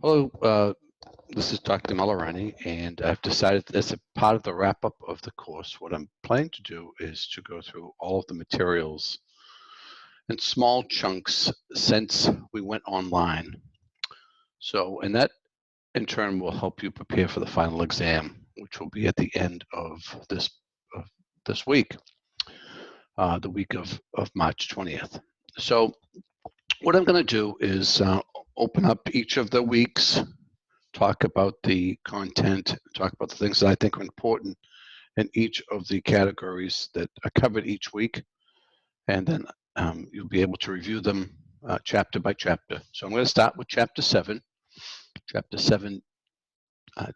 Hello, this is Dr. Malorani, and I've decided as a part of the wrap-up of the course, what I'm planning to do is to go through all of the materials in small chunks since we went online. So, and that in turn will help you prepare for the final exam, which will be at the end of this week, the week of March 20th. So what I'm going to do is open up each of the weeks, talk about the content, talk about the things that I think are important in each of the categories that are covered each week, and then you'll be able to review them chapter by chapter. So I'm going to start with Chapter 7. Chapter 7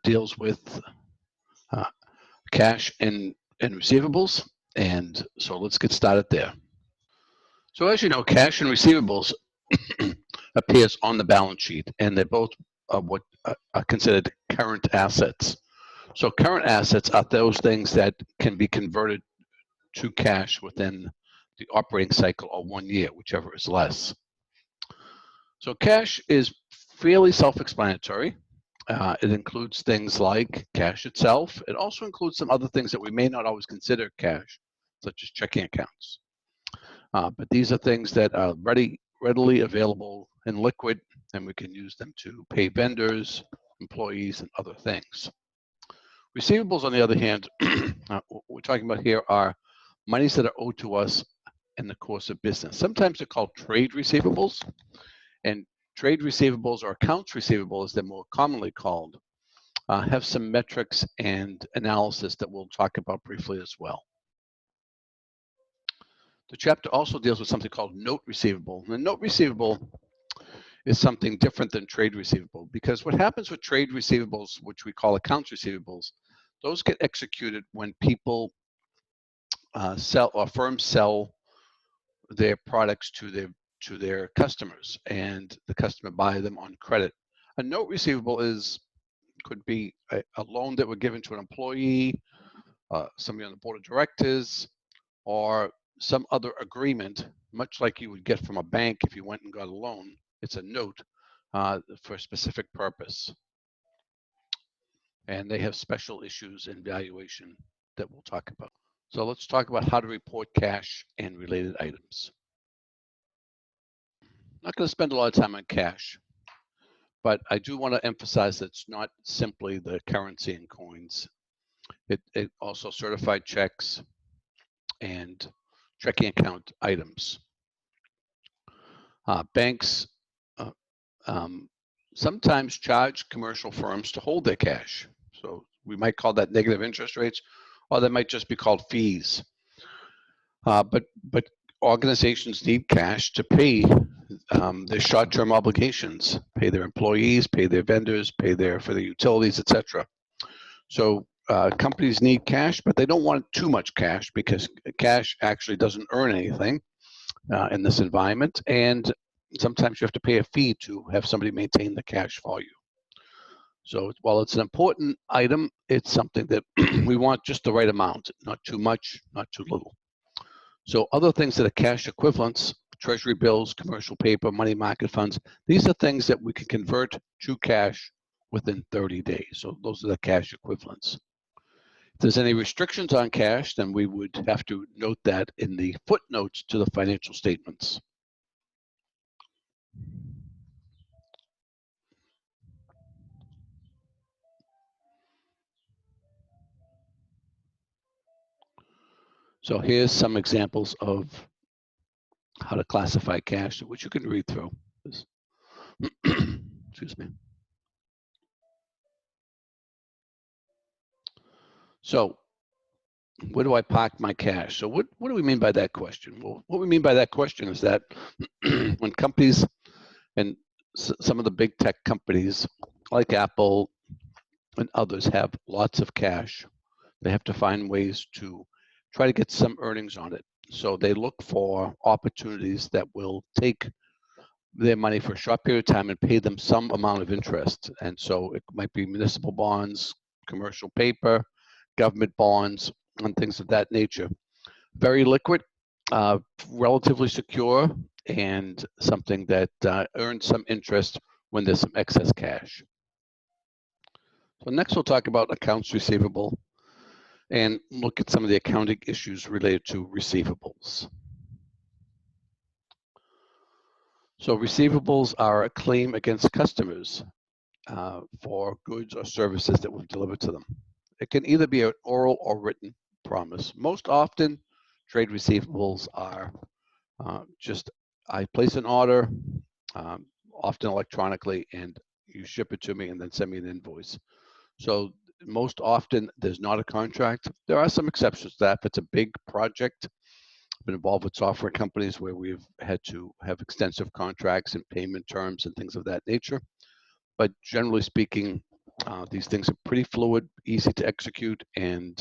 deals with cash and receivables, and so let's get started there. So as you know, cash and receivables appears on the balance sheet, and they're both what are considered current assets. So current assets are those things that can be converted to cash within the operating cycle or 1 year, whichever is less. So cash is fairly self-explanatory. It includes things like cash itself. It also includes some other things that we may not always consider cash, such as checking accounts. But these are things that are readily available in liquid, and we can use them to pay vendors, employees, and other things. Receivables, on the other hand, what we're talking about here are monies that are owed to us in the course of business. Sometimes they're called trade receivables, and trade receivables or accounts receivable, as they're more commonly called, have some metrics and analysis that we'll talk about briefly as well. The chapter also deals with something called note receivable. And the note receivable is something different than trade receivable, because what happens with trade receivables, which we call accounts receivables, those get executed when people sell, or firms sell their products to their customers, and the customer buy them on credit. A note receivable could be a loan that were given to an employee, somebody on the board of directors, or some other agreement, much like you would get from a bank if you went and got a loan. It's a note for a specific purpose. And they have special issues in valuation that we'll talk about. So let's talk about how to report cash and related items. I'm not going to spend a lot of time on cash, but I do want to emphasize that it's not simply the currency and coins. It also certified checks and checking account items. Banks sometimes charge commercial firms to hold their cash. So we might call that negative interest rates, or they might just be called fees. But organizations need cash to pay their short-term obligations, pay their employees, pay their vendors, pay for their utilities, etc. So companies need cash, but they don't want too much cash, because cash actually doesn't earn anything in this environment, and sometimes you have to pay a fee to have somebody maintain the cash for you. So while it's an important item, it's something that we want just the right amount, not too much, not too little. So other things that are cash equivalents, treasury bills, commercial paper, money market funds, these are things that we can convert to cash within 30 days. So those are the cash equivalents. If there's any restrictions on cash, then we would have to note that in the footnotes to the financial statements. So here's some examples of how to classify cash, which you can read through. Excuse me. So where do I park my cash? So what do we mean by that question? Well, what we mean by that question is that when companies and some of the big tech companies like Apple and others have lots of cash, they have to find ways to try to get some earnings on it. So they look for opportunities that will take their money for a short period of time and pay them some amount of interest. And so it might be municipal bonds, commercial paper, government bonds, and things of that nature. Very liquid, relatively secure, and something that earns some interest when there's some excess cash. So next we'll talk about accounts receivable and look at some of the accounting issues related to receivables. So receivables are a claim against customers for goods or services that we've delivered to them. It can either be an oral or written promise. Most often, trade receivables are just I place an order, often electronically, and you ship it to me and then send me an invoice. So most often, there's not a contract. There are some exceptions to that. If it's a big project, I've been involved with software companies where we've had to have extensive contracts and payment terms and things of that nature. But generally speaking, these things are pretty fluid, easy to execute, and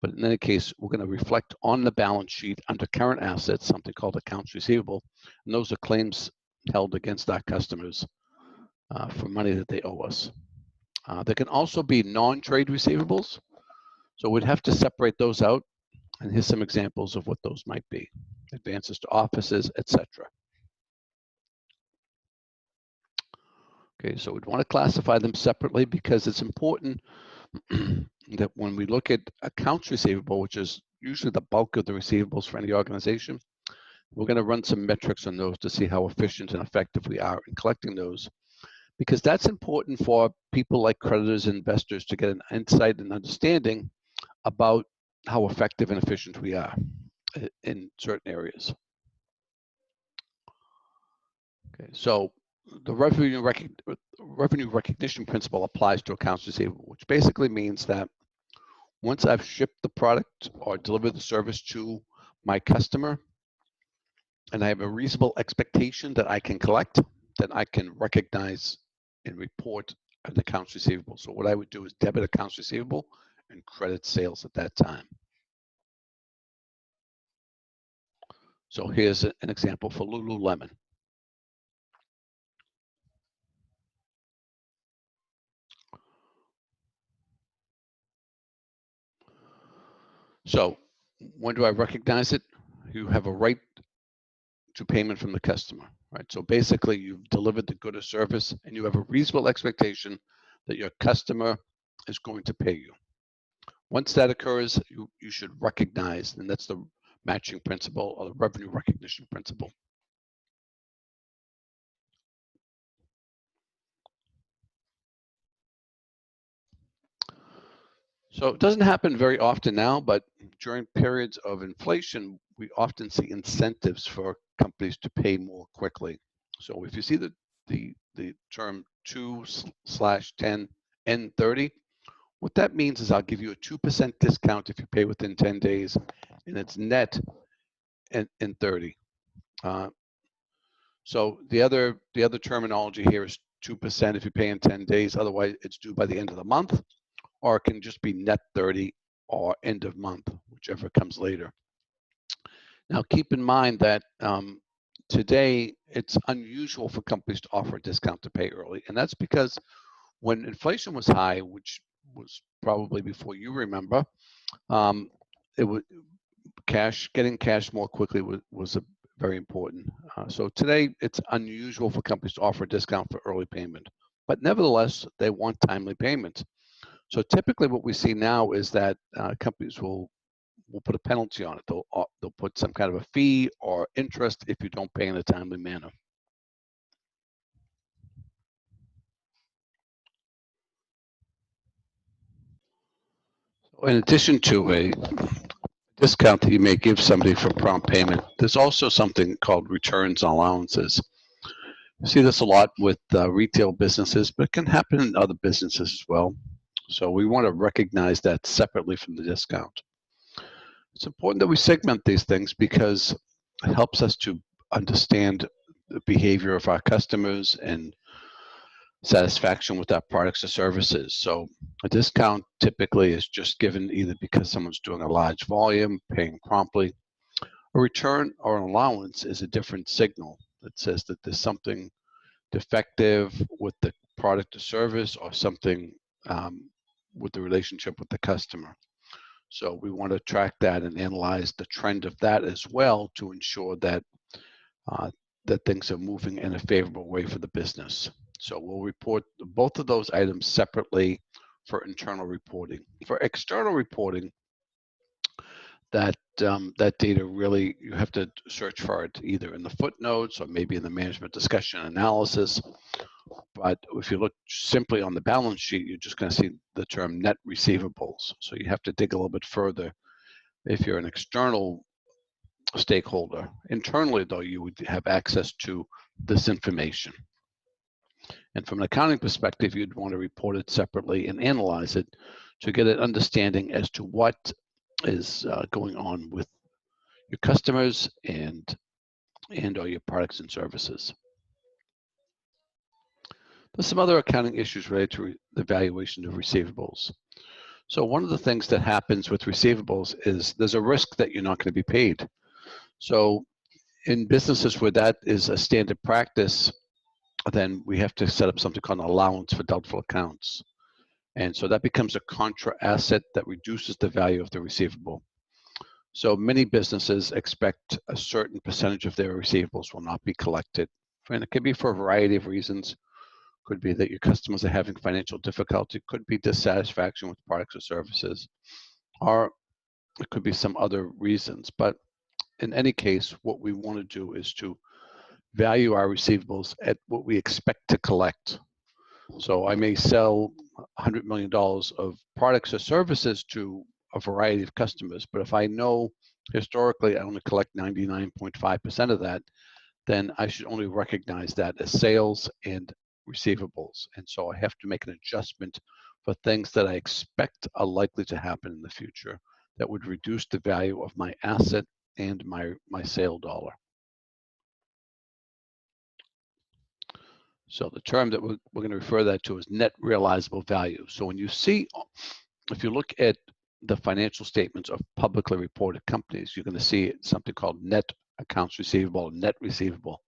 but in any case, we're going to reflect on the balance sheet under current assets, something called accounts receivable, and those are claims held against our customers for money that they owe us. There can also be non-trade receivables, so we'd have to separate those out, and here's some examples of what those might be: advances to offices, etc. Okay, so we'd want to classify them separately because it's important that when we look at accounts receivable, which is usually the bulk of the receivables for any organization, we're going to run some metrics on those to see how efficient and effective we are in collecting those, because that's important for people like creditors and investors to get an insight and understanding about how effective and efficient we are in certain areas. Okay, so the revenue recognition principle applies to accounts receivable, which basically means that once I've shipped the product or delivered the service to my customer, and I have a reasonable expectation that I can collect, then I can recognize and report an accounts receivable. So what I would do is debit accounts receivable and credit sales at that time. So here's an example for Lululemon. So when do I recognize it? You have a right to payment from the customer, right? So basically you've delivered the good or service and you have a reasonable expectation that your customer is going to pay you. Once that occurs, you should recognize, and that's the matching principle or the revenue recognition principle. So it doesn't happen very often now, but during periods of inflation, we often see incentives for companies to pay more quickly. So if you see the term 2/10 N30, what that means is I'll give you a 2% discount if you pay within 10 days, and it's net in 30. So the other terminology here is 2% if you pay in 10 days, otherwise it's due by the end of the month, or it can just be net 30 or end of month, whichever comes later. Now keep in mind that today it's unusual for companies to offer a discount to pay early, and that's because when inflation was high, which was probably before you remember, it was getting cash more quickly was very important. So today it's unusual for companies to offer a discount for early payment, but nevertheless they want timely payment. So typically what we see now is that companies will put a penalty on it. They'll put some kind of a fee or interest if you don't pay in a timely manner. In addition to a discount that you may give somebody for prompt payment, there's also something called returns and allowances. You see this a lot with retail businesses, but it can happen in other businesses as well. So we want to recognize that separately from the discount. It's important that we segment these things because it helps us to understand the behavior of our customers and satisfaction with our products or services. So a discount typically is just given either because someone's doing a large volume, paying promptly. A return or an allowance is a different signal that says that there's something defective with the product or service or something with the relationship with the customer. So we want to track that and analyze the trend of that as well to ensure that that things are moving in a favorable way for the business. So we'll report both of those items separately for internal reporting. For external reporting, that data really, you have to search for it either in the footnotes or maybe in the management discussion analysis. But if you look simply on the balance sheet, you're just going to see the term net receivables. So you have to dig a little bit further if you're an external stakeholder. Internally, though, you would have access to this information. And from an accounting perspective, you'd want to report it separately and analyze it to get an understanding as to what is going on with your customers and or your products and services. There's some other accounting issues related to the valuation of receivables. So one of the things that happens with receivables is there's a risk that you're not going to be paid. So in businesses where that is a standard practice, then we have to set up something called an allowance for doubtful accounts. And so that becomes a contra asset that reduces the value of the receivable. So many businesses expect a certain percentage of their receivables will not be collected. And it could be for a variety of reasons. Could be that your customers are having financial difficulty, could be dissatisfaction with products or services, or it could be some other reasons. But in any case, what we want to do is to value our receivables at what we expect to collect. So I may sell $100 million of products or services to a variety of customers, but if I know historically I only collect 99.5% of that, then I should only recognize that as sales and receivables. And so I have to make an adjustment for things that I expect are likely to happen in the future that would reduce the value of my asset and my sale dollar. So the term that we're going to refer that to is net realizable value. So when you see, if you look at the financial statements of publicly reported companies, you're going to see something called net accounts receivable, net receivable.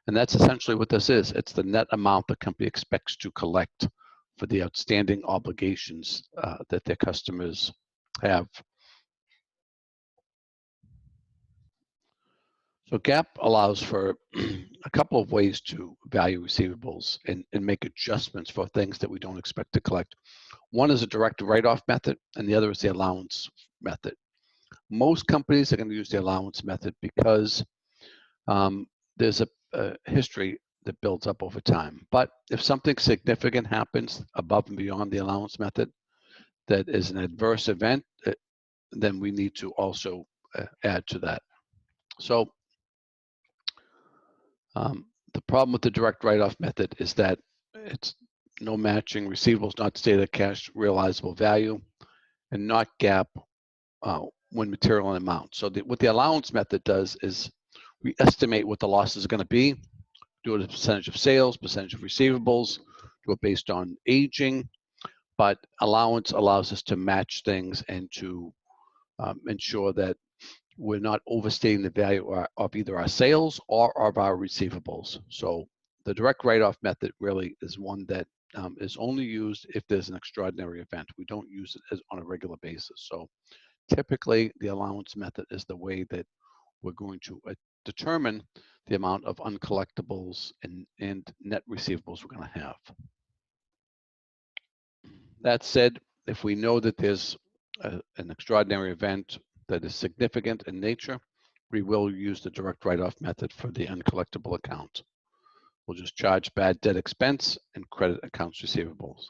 And that's essentially what this is. It's the net amount the company expects to collect for the outstanding obligations that their customers have. So GAAP allows for a couple of ways to value receivables and make adjustments for things that we don't expect to collect. One is a direct write-off method, and the other is the allowance method. Most companies are going to use the allowance method because there's a history that builds up over time. But if something significant happens above and beyond the allowance method that is an adverse event, then we need to also add to that. So the problem with the direct write-off method is that it's no matching receivables not stated at cash realizable value and not GAAP when material in amount. So what the allowance method does is we estimate what the losses are going to be, do it as a percentage of sales, percentage of receivables, do it based on aging, but allowance allows us to match things and to ensure that we're not overstating the value of either our sales or of our receivables. So the direct write-off method really is one that is only used if there's an extraordinary event. We don't use it on a regular basis. So typically the allowance method is the way that we're going to determine the amount of uncollectibles and net receivables we're going to have. That said, if we know that there's an extraordinary event that is significant in nature, we will use the direct write-off method for the uncollectible account. We'll just charge bad debt expense and credit accounts receivables.